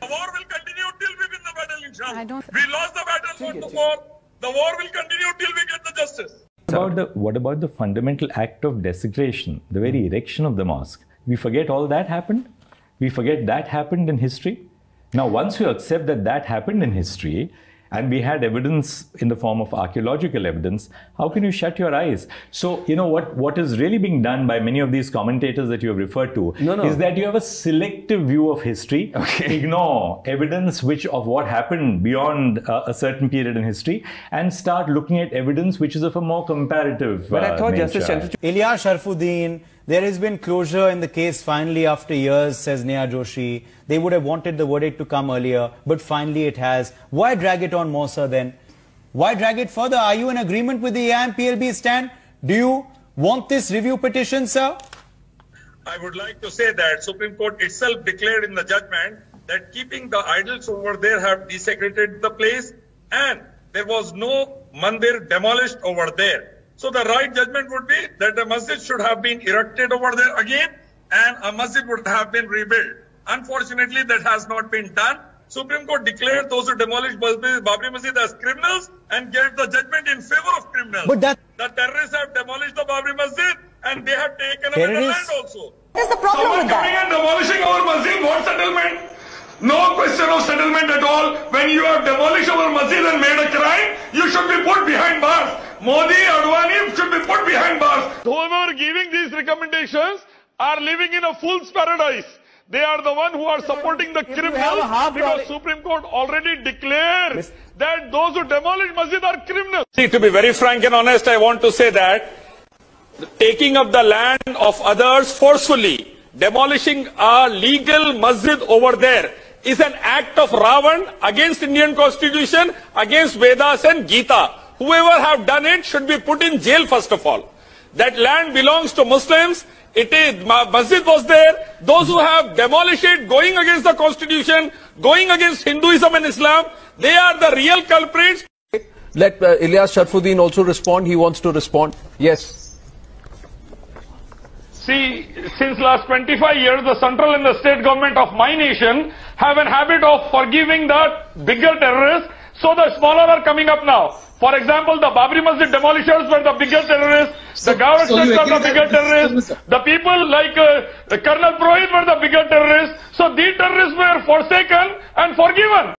The war will continue till we win the battle, inshallah. We lost the battle for the war. The war will continue till we get the justice. What about the fundamental act of desecration, the very erection of the mosque? We forget all that happened? We forget that happened in history? Now, once you accept that that happened in history, and we had evidence in the form of archaeological evidence, how can you shut your eyes? So, you know, what is really being done by many of these commentators that you have referred to is that you have a selective view of history, ignore evidence of what happened beyond a certain period in history, and start looking at evidence which is of a more comparative But I thought nature. Justice ILYAS Sharafuddin, there has been closure in the case finally after years, says Neha Joshi. They would have wanted the verdict to come earlier, but finally it has. Why drag it on more, sir, then? Why drag it further? Are you in agreement with the AIMPLB stand? Do you want this review petition, sir? I would like to say that Supreme Court itself declared in the judgment that keeping the idols over there have desecrated the place, and there was no mandir demolished over there. So the right judgment would be that the masjid should have been erected over there again, and a masjid would have been rebuilt. Unfortunately, that has not been done. Supreme Court declared those who demolished Babri Masjid as criminals and gave the judgment in favor of criminals. But the terrorists have demolished the Babri Masjid and they have taken away the land also. What is the problem with that? Coming and demolishing our masjid, what settlement? No question of settlement at all. When you have demolished our masjid and made a crime, you should be put behind bars. Modi, Advani should be put behind bars. Whoever giving these recommendations are living in a fool's paradise. They are the one who are supporting the criminals because Supreme Court already declared that those who demolish masjid are criminals. See, to be very frank and honest, I want to say that the taking of the land of others forcefully, demolishing a legal masjid over there is an act of Ravan against Indian Constitution, against Vedas and Gita. Whoever have done it should be put in jail first of all. That land belongs to Muslims. It is, masjid was there. Those who have demolished it, going against the constitution, going against Hinduism and Islam, they are the real culprits. Let ILYAS Sharafuddin also respond. He wants to respond. Yes. See, since last 25 years, the central and the state government of my nation have a habit of forgiving the bigger terrorists, so the smaller are coming up now. For example, the Babri Masjid demolishers were the bigger terrorists, the government were the bigger terrorists, the people like Colonel Purohit were the bigger terrorists. So these terrorists were forsaken and forgiven.